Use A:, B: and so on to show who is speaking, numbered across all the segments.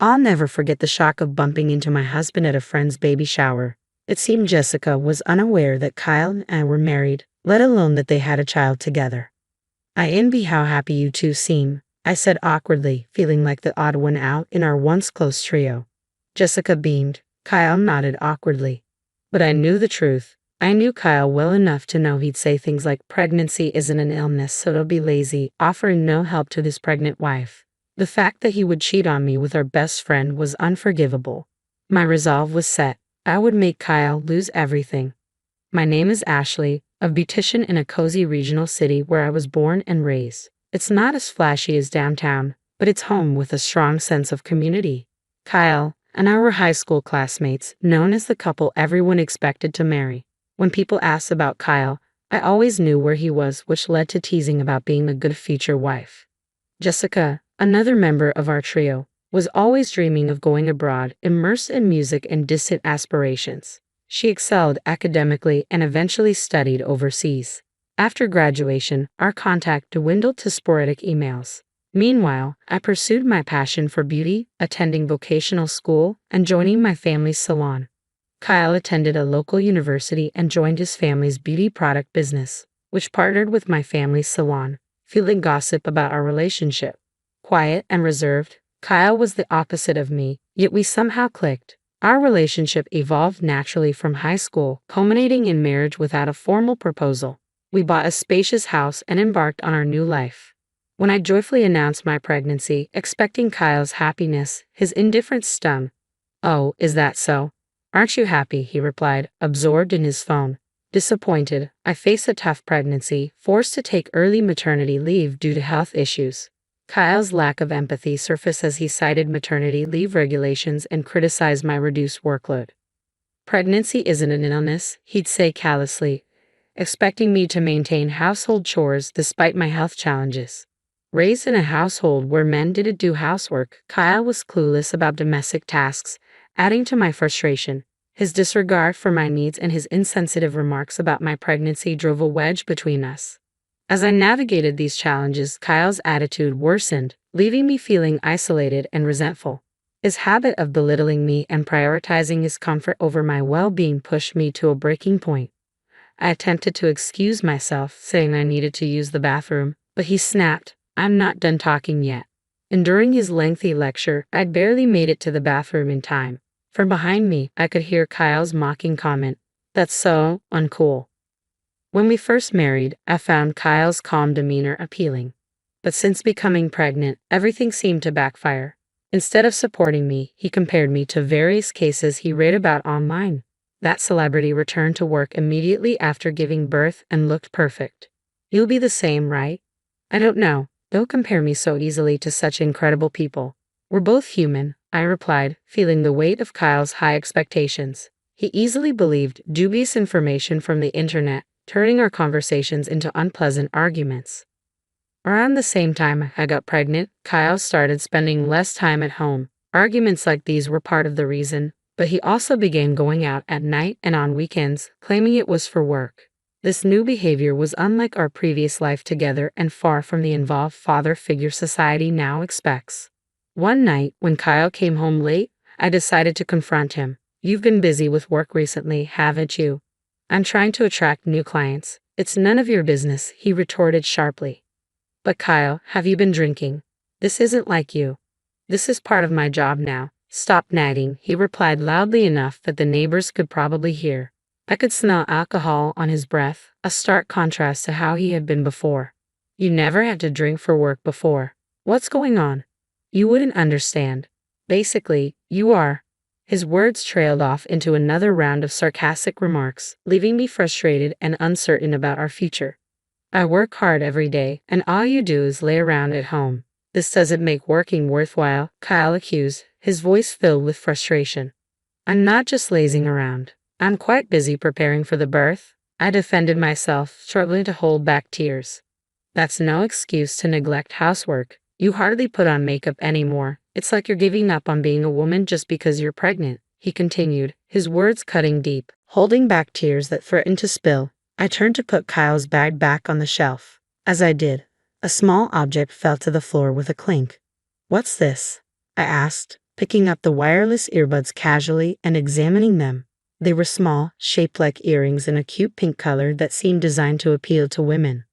A: I'll never forget the shock of bumping into my husband at a friend's baby shower. It seemed Jessica was unaware that Kyle and I were married, let alone that they had a child together. "I envy how happy you two seem," I said awkwardly, feeling like the odd one out in our once close trio. Jessica beamed. Kyle nodded awkwardly. But I knew the truth. I knew Kyle well enough to know he'd say things like pregnancy isn't an illness, so don't be lazy, offering no help to his pregnant wife. The fact that he would cheat on me with our best friend was unforgivable. My resolve was set. I would make Kyle lose everything. "My name is Ashley, a beautician in a cozy regional city where I was born and raised. It's not as flashy as downtown, but it's home with a strong sense of community." Kyle and I were high school classmates, known as the couple everyone expected to marry. When people asked about Kyle, I always knew where he was, which led to teasing about being a good future wife. Jessica, another member of our trio, was always dreaming of going abroad, immersed in music and distant aspirations. She excelled academically and eventually studied overseas. After graduation, our contact dwindled to sporadic emails. Meanwhile, I pursued my passion for beauty, attending vocational school and joining my family's salon. Kyle attended a local university and joined his family's beauty product business, which partnered with my family's salon, fueling gossip about our relationship. Quiet and reserved, Kyle was the opposite of me, yet we somehow clicked. Our relationship evolved naturally from high school, culminating in marriage without a formal proposal. We bought a spacious house and embarked on our new life. When I joyfully announced my pregnancy, expecting Kyle's happiness, his indifference stung. "Oh, is that so? Aren't you happy?" he replied, absorbed in his phone. Disappointed, I faced a tough pregnancy, forced to take early maternity leave due to health issues. Kyle's lack of empathy surfaced as he cited maternity leave regulations and criticized my reduced workload. "Pregnancy isn't an illness," he'd say callously, expecting me to maintain household chores despite my health challenges. Raised in a household where men didn't do housework, Kyle was clueless about domestic tasks, adding to my frustration. His disregard for my needs and his insensitive remarks about my pregnancy drove a wedge between us. As I navigated these challenges, Kyle's attitude worsened, leaving me feeling isolated and resentful. His habit of belittling me and prioritizing his comfort over my well-being pushed me to a breaking point. I attempted to excuse myself, saying I needed to use the bathroom, but he snapped, "I'm not done talking yet." And during his lengthy lecture, I'd barely made it to the bathroom in time. From behind me, I could hear Kyle's mocking comment, "That's so uncool." When we first married, I found Kyle's calm demeanor appealing. But since becoming pregnant, everything seemed to backfire. Instead of supporting me, he compared me to various cases he read about online. That celebrity returned to work immediately after giving birth and looked perfect. "You'll be the same, right?" "I don't know. Don't compare me so easily to such incredible people. We're both human," I replied, feeling the weight of Kyle's high expectations. He easily believed dubious information from the internet, turning our conversations into unpleasant arguments. Around the same time I got pregnant, Kyle started spending less time at home. Arguments like these were part of the reason, but he also began going out at night and on weekends, claiming it was for work. This new behavior was unlike our previous life together and far from the involved father figure society now expects. One night, when Kyle came home late, I decided to confront him. "You've been busy with work recently, haven't you?" "I'm trying to attract new clients." "It's none of your business," he retorted sharply. "But Kyle, have you been drinking? This isn't like you." "This is part of my job now. Stop nagging," he replied loudly enough that the neighbors could probably hear. I could smell alcohol on his breath, a stark contrast to how he had been before. "You never had to drink for work before. What's going on?" "You wouldn't understand. Basically, you are." His words trailed off into another round of sarcastic remarks, leaving me frustrated and uncertain about our future. "I work hard every day, and all you do is lay around at home. This doesn't make working worthwhile," Kyle accused, his voice filled with frustration. "I'm not just lazing around. I'm quite busy preparing for the birth." I defended myself, struggling to hold back tears. "That's no excuse to neglect housework. You hardly put on makeup anymore. It's like you're giving up on being a woman just because you're pregnant," he continued, his words cutting deep. Holding back tears that threatened to spill, I turned to put Kyle's bag back on the shelf. As I did, a small object fell to the floor with a clink. "What's this?" I asked, picking up the wireless earbuds casually and examining them. They were small, shaped like earrings in a cute pink color that seemed designed to appeal to women.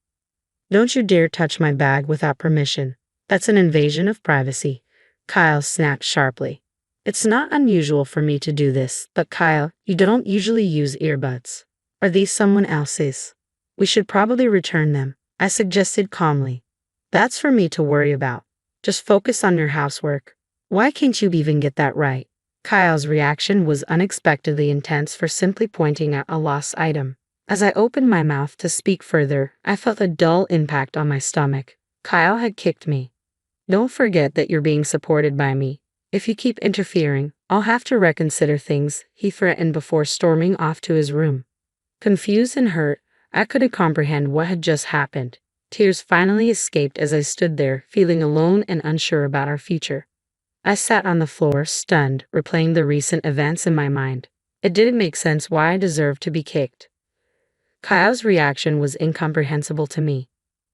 A: Don't you dare touch my bag without permission. That's an invasion of privacy, Kyle snapped sharply. It's not unusual for me to do this, but Kyle, you don't usually use earbuds. Are these someone else's? We should probably return them, I suggested calmly. That's for me to worry about. Just focus on your housework. Why can't you even get that right? Kyle's reaction was unexpectedly intense for simply pointing out a lost item. As I opened my mouth to speak further, I felt a dull impact on my stomach. Kyle had kicked me. Don't forget that you're being supported by me. If you keep interfering, I'll have to reconsider things, he threatened before storming off to his room. Confused and hurt, I couldn't comprehend what had just happened. Tears finally escaped as I stood there, feeling alone and unsure about our future. I sat on the floor, stunned, replaying the recent events in my mind. It didn't make sense why I deserved to be kicked. Kyle's reaction was incomprehensible to me.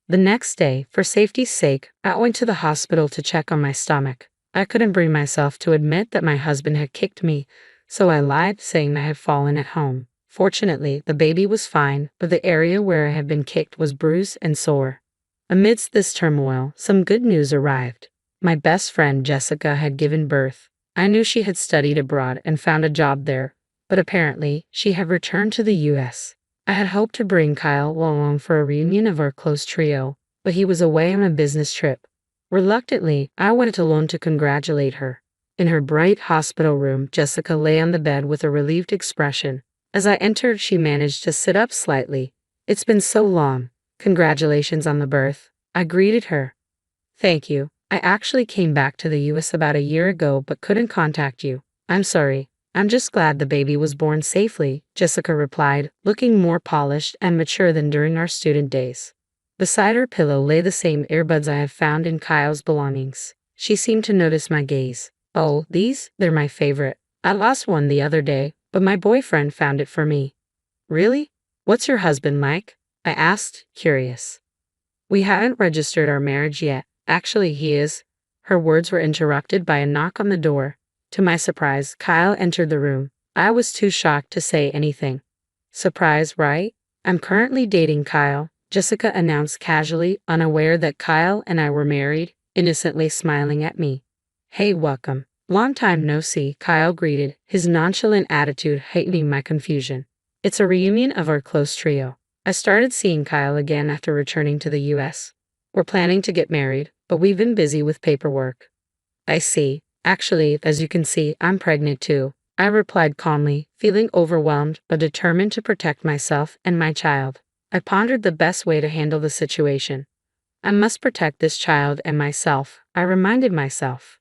A: The next day, for safety's sake, I went to the hospital to check on my stomach. I couldn't bring myself to admit that my husband had kicked me, so I lied, saying I had fallen at home. Fortunately, the baby was fine, but the area where I had been kicked was bruised and sore. Amidst this turmoil, some good news arrived. My best friend Jessica had given birth. I knew she had studied abroad and found a job there, but apparently she had returned to the U.S. I had hoped to bring Kyle along for a reunion of our close trio, but he was away on a business trip. Reluctantly, I went alone to congratulate her. In her bright hospital room, Jessica lay on the bed with a relieved expression. As I entered, she managed to sit up slightly. It's been so long. Congratulations on the birth. I greeted her. Thank you. I actually came back to the US about a year ago but couldn't contact you. I'm sorry. I'm just glad the baby was born safely, Jessica replied, looking more polished and mature than during our student days. Beside her pillow lay the same earbuds I had found in Kyle's belongings. She seemed to notice my gaze. Oh, they're my favorite. I lost one the other day, but my boyfriend found it for me. Really? What's your husband like? I asked, curious. We haven't registered our marriage yet. Actually, he is. Her words were interrupted by a knock on the door. To my surprise, Kyle entered the room. I was too shocked to say anything. Surprise, right? I'm currently dating Kyle, Jessica announced casually, unaware that Kyle and I were married, innocently smiling at me. Hey, welcome. Long time no see, Kyle greeted, his nonchalant attitude heightening my confusion. It's a reunion of our close trio. I started seeing Kyle again after returning to the US. We're planning to get married, but we've been busy with paperwork. I see. Actually, as you can see, I'm pregnant too, I replied calmly, feeling overwhelmed but determined to protect myself and my child. I pondered the best way to handle the situation. I must protect this child and myself, I reminded myself.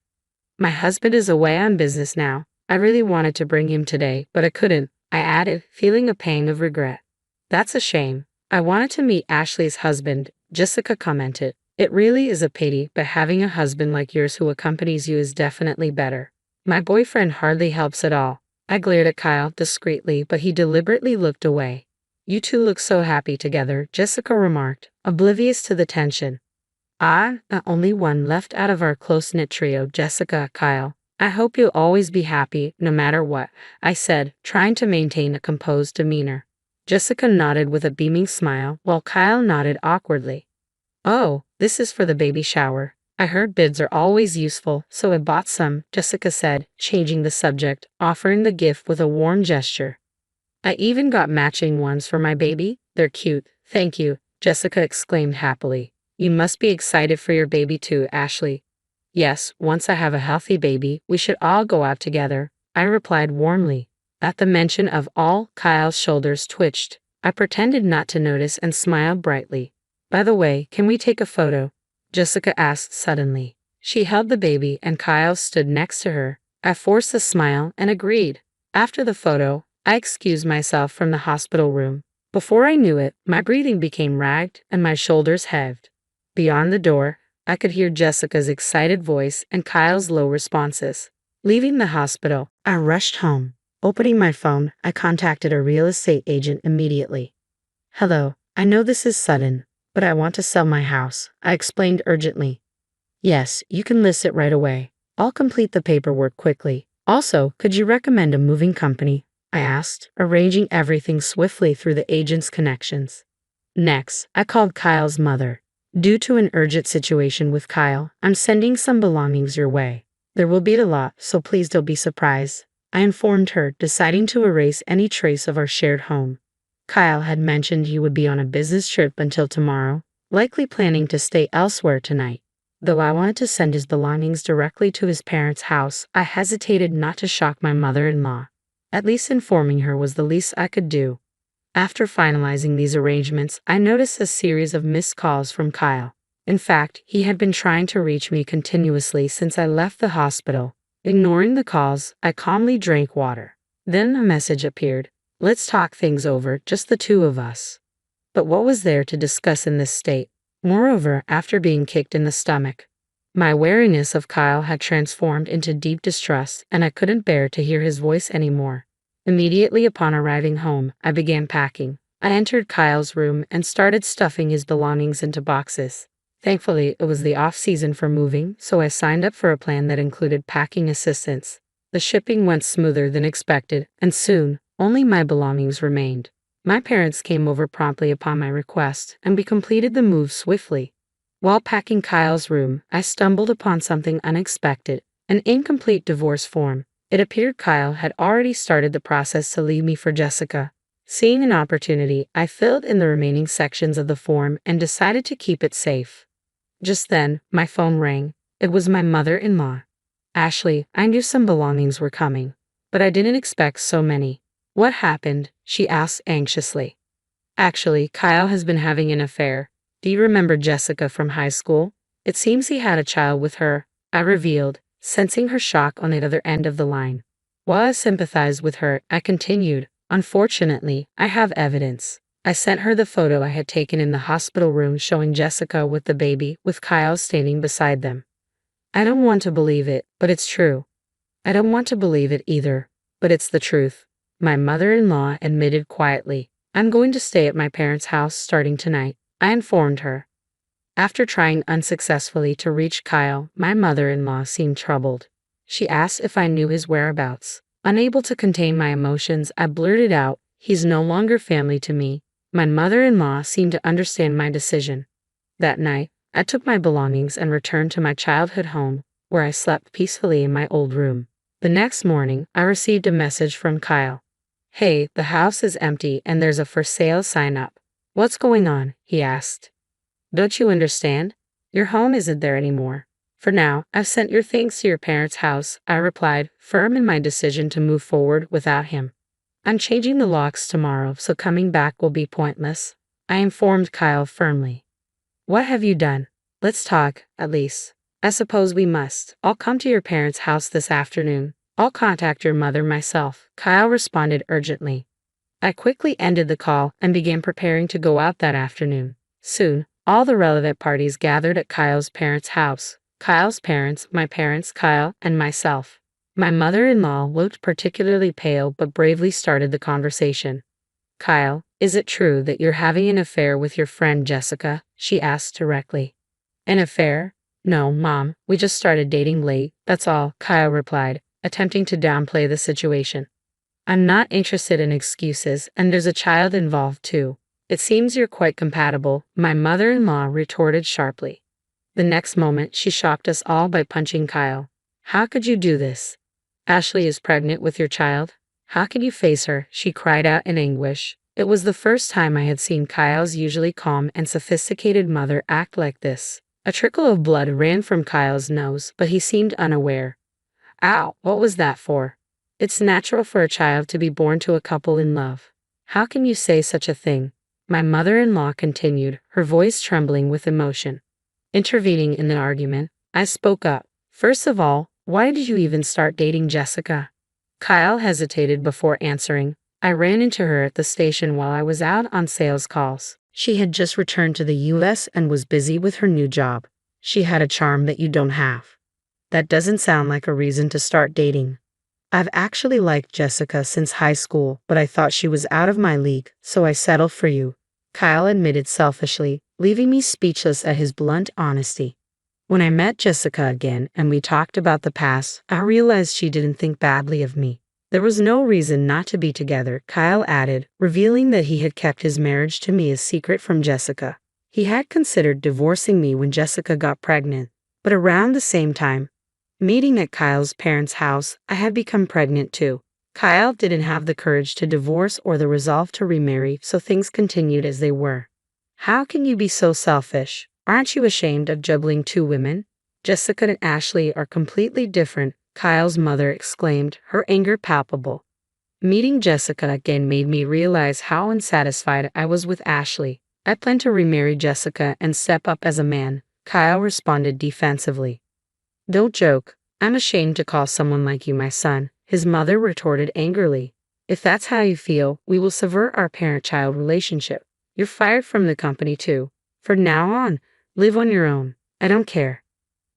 A: My husband is away on business now. I really wanted to bring him today, but I couldn't, I added, feeling a pang of regret. That's a shame. I wanted to meet Ashley's husband, Jessica commented. It really is a pity, but having a husband like yours who accompanies you is definitely better. My boyfriend hardly helps at all. I glared at Kyle discreetly, but he deliberately looked away. You two look so happy together, Jessica remarked, oblivious to the tension. The only one left out of our close-knit trio, Jessica, Kyle. I hope you'll always be happy, no matter what, I said, trying to maintain a composed demeanor. Jessica nodded with a beaming smile, while Kyle nodded awkwardly. Oh, this is for the baby shower. I heard bids are always useful, so I bought some, Jessica said, changing the subject, offering the gift with a warm gesture. I even got matching ones for my baby. They're cute. Thank you, Jessica exclaimed happily. You must be excited for your baby too, Ashley. Yes, once I have a healthy baby, we should all go out together, I replied warmly. At the mention of all, Kyle's shoulders twitched. I pretended not to notice and smiled brightly. By the way, can we take a photo? Jessica asked suddenly. She held the baby and Kyle stood next to her. I forced a smile and agreed. After the photo, I excused myself from the hospital room. Before I knew it, my breathing became ragged and my shoulders heaved. Beyond the door, I could hear Jessica's excited voice and Kyle's low responses. Leaving the hospital, I rushed home. Opening my phone, I contacted a real estate agent immediately. Hello, I know this is sudden, but I want to sell my house, I explained urgently. Yes, you can list it right away. I'll complete the paperwork quickly. Also, could you recommend a moving company? I asked, arranging everything swiftly through the agent's connections. Next, I called Kyle's mother. Due to an urgent situation with Kyle, I'm sending some belongings your way. There will be a lot, so please don't be surprised, I informed her, deciding to erase any trace of our shared home. Kyle had mentioned he would be on a business trip until tomorrow, likely planning to stay elsewhere tonight. Though I wanted to send his belongings directly to his parents' house, I hesitated not to shock my mother-in-law. At least informing her was the least I could do. After finalizing these arrangements, I noticed a series of missed calls from Kyle. In fact, he had been trying to reach me continuously since I left the hospital. Ignoring the calls, I calmly drank water. Then a message appeared. Let's talk things over, just the two of us. But what was there to discuss in this state? Moreover, after being kicked in the stomach, my wariness of Kyle had transformed into deep distrust, and I couldn't bear to hear his voice anymore. Immediately upon arriving home, I began packing. I entered Kyle's room and started stuffing his belongings into boxes. Thankfully, it was the off-season for moving, so I signed up for a plan that included packing assistance. The shipping went smoother than expected, and soon, only my belongings remained. My parents came over promptly upon my request, and we completed the move swiftly. While packing Kyle's room, I stumbled upon something unexpected, an incomplete divorce form. It appeared Kyle had already started the process to leave me for Jessica. Seeing an opportunity, I filled in the remaining sections of the form and decided to keep it safe. Just then, my phone rang. It was my mother-in-law. Ashley, I knew some belongings were coming, but I didn't expect so many. What happened? She asked anxiously. Actually, Kyle has been having an affair. Do you remember Jessica from high school? It seems he had a child with her, I revealed, sensing her shock on the other end of the line. While I sympathized with her, I continued, unfortunately, I have evidence. I sent her the photo I had taken in the hospital room showing Jessica with the baby, with Kyle standing beside them. I don't want to believe it, but it's true. I don't want to believe it either, but it's the truth. My mother-in-law admitted quietly. I'm going to stay at my parents' house starting tonight, I informed her. After trying unsuccessfully to reach Kyle, my mother-in-law seemed troubled. She asked if I knew his whereabouts. Unable to contain my emotions, I blurted out, he's no longer family to me. My mother-in-law seemed to understand my decision. That night, I took my belongings and returned to my childhood home, where I slept peacefully in my old room. The next morning, I received a message from Kyle. Hey, the house is empty and there's a for sale sign up. What's going on? He asked. Don't you understand? Your home isn't there anymore. For now, I've sent your things to your parents' house, I replied, firm in my decision to move forward without him. I'm changing the locks tomorrow, so coming back will be pointless, I informed Kyle firmly. What have you done? Let's talk, at least. I suppose we must. I'll come to your parents' house this afternoon. I'll contact your mother myself, Kyle responded urgently. I quickly ended the call and began preparing to go out that afternoon. Soon, all the relevant parties gathered at Kyle's parents' house. Kyle's parents, my parents, Kyle, and myself. My mother-in-law looked particularly pale but bravely started the conversation. Kyle, is it true that you're having an affair with your friend Jessica? She asked directly. An affair? No, Mom, we just started dating late, that's all, Kyle replied, attempting to downplay the situation. I'm not interested in excuses, and there's a child involved too. It seems you're quite compatible, my mother-in-law retorted sharply. The next moment, she shocked us all by punching Kyle. How could you do this? Ashley is pregnant with your child? How can you face her? She cried out in anguish. It was the first time I had seen Kyle's usually calm and sophisticated mother act like this. A trickle of blood ran from Kyle's nose, but he seemed unaware. Ow, what was that for? It's natural for a child to be born to a couple in love. How can you say such a thing? My mother-in-law continued, her voice trembling with emotion. Intervening in the argument, I spoke up. First of all, why did you even start dating Jessica? Kyle hesitated before answering. I ran into her at the station while I was out on sales calls. She had just returned to the US and was busy with her new job. She had a charm that you don't have. That doesn't sound like a reason to start dating. I've actually liked Jessica since high school, but I thought she was out of my league, so I settled for you, Kyle admitted selfishly, leaving me speechless at his blunt honesty. When I met Jessica again and we talked about the past, I realized she didn't think badly of me. There was no reason not to be together, Kyle added, revealing that he had kept his marriage to me a secret from Jessica. He had considered divorcing me when Jessica got pregnant, but around the same time, meeting at Kyle's parents' house, I had become pregnant too. Kyle didn't have the courage to divorce or the resolve to remarry, so things continued as they were. How can you be so selfish? Aren't you ashamed of juggling two women? Jessica and Ashley are completely different, Kyle's mother exclaimed, her anger palpable. Meeting Jessica again made me realize how unsatisfied I was with Ashley. I plan to remarry Jessica and step up as a man, Kyle responded defensively. Don't joke. I'm ashamed to call someone like you my son, his mother retorted angrily. If that's how you feel, we will sever our parent-child relationship. You're fired from the company too. From now on, live on your own. I don't care.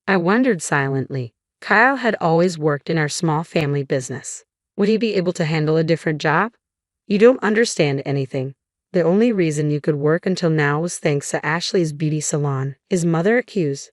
A: I wondered silently. Kyle had always worked in our small family business. Would he be able to handle a different job? You don't understand anything. The only reason you could work until now was thanks to Ashley's beauty salon, his mother accused.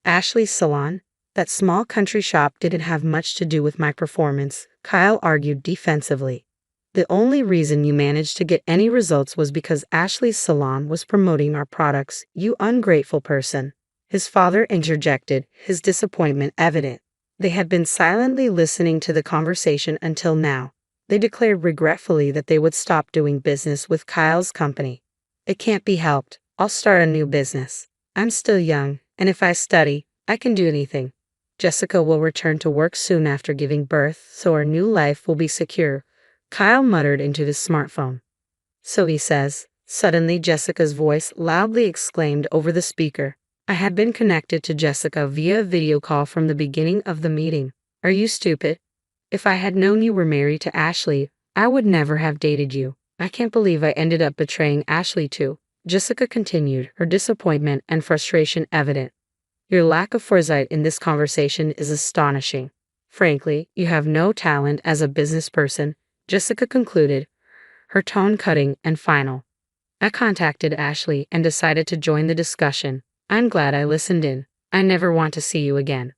A: Ashley's salon? That small country shop didn't have much to do with my performance, Kyle argued defensively. The only reason you managed to get any results was because Ashley's salon was promoting our products, you ungrateful person. His father interjected, his disappointment evident. They had been silently listening to the conversation until now. They declared regretfully that they would stop doing business with Kyle's company. It can't be helped. I'll start a new business. I'm still young, and if I study, I can do anything. Jessica will return to work soon after giving birth, so our new life will be secure, Kyle muttered into his smartphone. So he says. Suddenly Jessica's voice loudly exclaimed over the speaker. I had been connected to Jessica via a video call from the beginning of the meeting. Are you stupid? If I had known you were married to Ashley, I would never have dated you. I can't believe I ended up betraying Ashley too. Jessica continued, her disappointment and frustration evident. Your lack of foresight in this conversation is astonishing. Frankly, you have no talent as a business person, Jessica concluded, her tone cutting and final. I contacted Ashley and decided to join the discussion. I'm glad I listened in. I never want to see you again.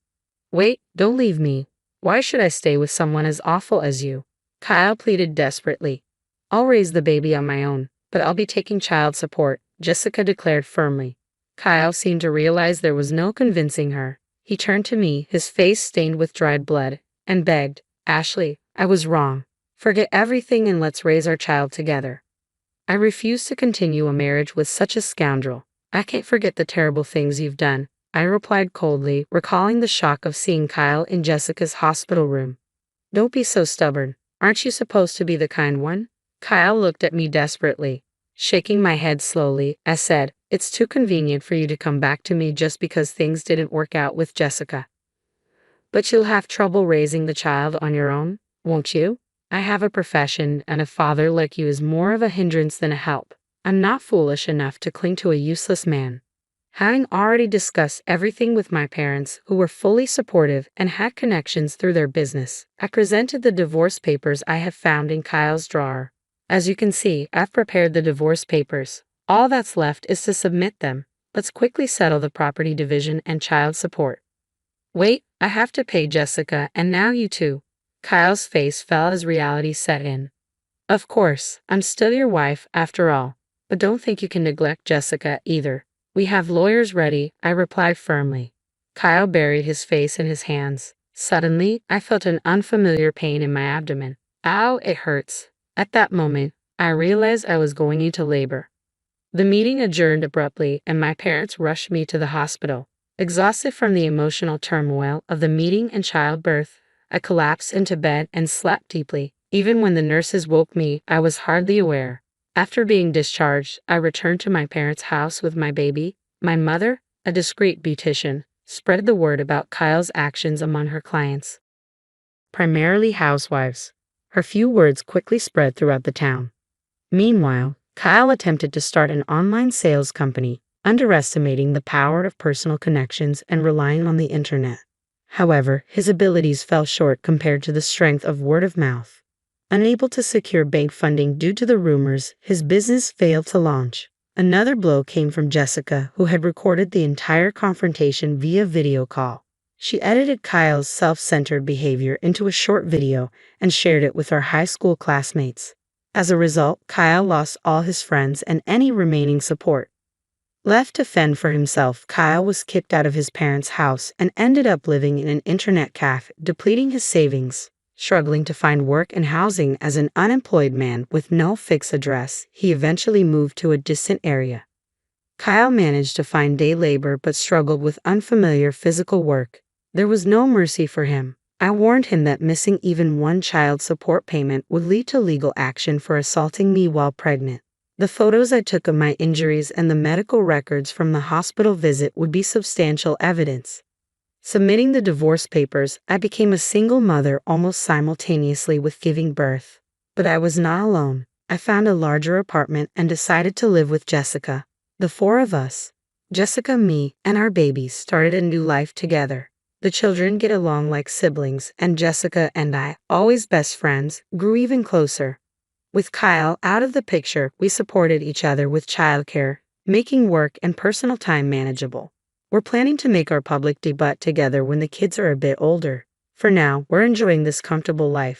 A: Wait, don't leave me. Why should I stay with someone as awful as you? Kyle pleaded desperately. I'll raise the baby on my own, but I'll be taking child support, Jessica declared firmly. Kyle seemed to realize there was no convincing her. He turned to me, his face stained with dried blood, and begged, Ashley, I was wrong. Forget everything and let's raise our child together. I refuse to continue a marriage with such a scoundrel. I can't forget the terrible things you've done, I replied coldly, recalling the shock of seeing Kyle in Jessica's hospital room. Don't be so stubborn. Aren't you supposed to be the kind one? Kyle looked at me desperately. Shaking my head slowly, I said, It's too convenient for you to come back to me just because things didn't work out with Jessica. But you'll have trouble raising the child on your own, won't you? I have a profession, and a father like you is more of a hindrance than a help. I'm not foolish enough to cling to a useless man. Having already discussed everything with my parents, who were fully supportive and had connections through their business, I presented the divorce papers I have found in Kyle's drawer. As you can see, I've prepared the divorce papers. All that's left is to submit them. Let's quickly settle the property division and child support. Wait, I have to pay Jessica, and now you too. Kyle's face fell as reality set in. Of course, I'm still your wife after all, but don't think you can neglect Jessica either. We have lawyers ready, I replied firmly. Kyle buried his face in his hands. Suddenly, I felt an unfamiliar pain in my abdomen. Ow, it hurts. At that moment, I realized I was going into labor. The meeting adjourned abruptly, and my parents rushed me to the hospital. Exhausted from the emotional turmoil of the meeting and childbirth, I collapsed into bed and slept deeply. Even when the nurses woke me, I was hardly aware. After being discharged, I returned to my parents' house with my baby. My mother, a discreet beautician, spread the word about Kyle's actions among her clients, primarily housewives. Her few words quickly spread throughout the town. Meanwhile, Kyle attempted to start an online sales company, underestimating the power of personal connections and relying on the internet. However, his abilities fell short compared to the strength of word of mouth. Unable to secure bank funding due to the rumors, his business failed to launch. Another blow came from Jessica, who had recorded the entire confrontation via video call. She edited Kyle's self-centered behavior into a short video and shared it with her high school classmates. As a result, Kyle lost all his friends and any remaining support. Left to fend for himself, Kyle was kicked out of his parents' house and ended up living in an internet cafe, depleting his savings. Struggling to find work and housing as an unemployed man with no fixed address, he eventually moved to a distant area. Kyle managed to find day labor but struggled with unfamiliar physical work. There was no mercy for him. I warned him that missing even one child support payment would lead to legal action for assaulting me while pregnant. The photos I took of my injuries and the medical records from the hospital visit would be substantial evidence. Submitting the divorce papers, I became a single mother almost simultaneously with giving birth. But I was not alone. I found a larger apartment and decided to live with Jessica. The four of us, Jessica, me, and our babies, started a new life together. The children get along like siblings, and Jessica and I, always best friends, grew even closer. With Kyle out of the picture, we supported each other with childcare, making work and personal time manageable. We're planning to make our public debut together when the kids are a bit older. For now, we're enjoying this comfortable life.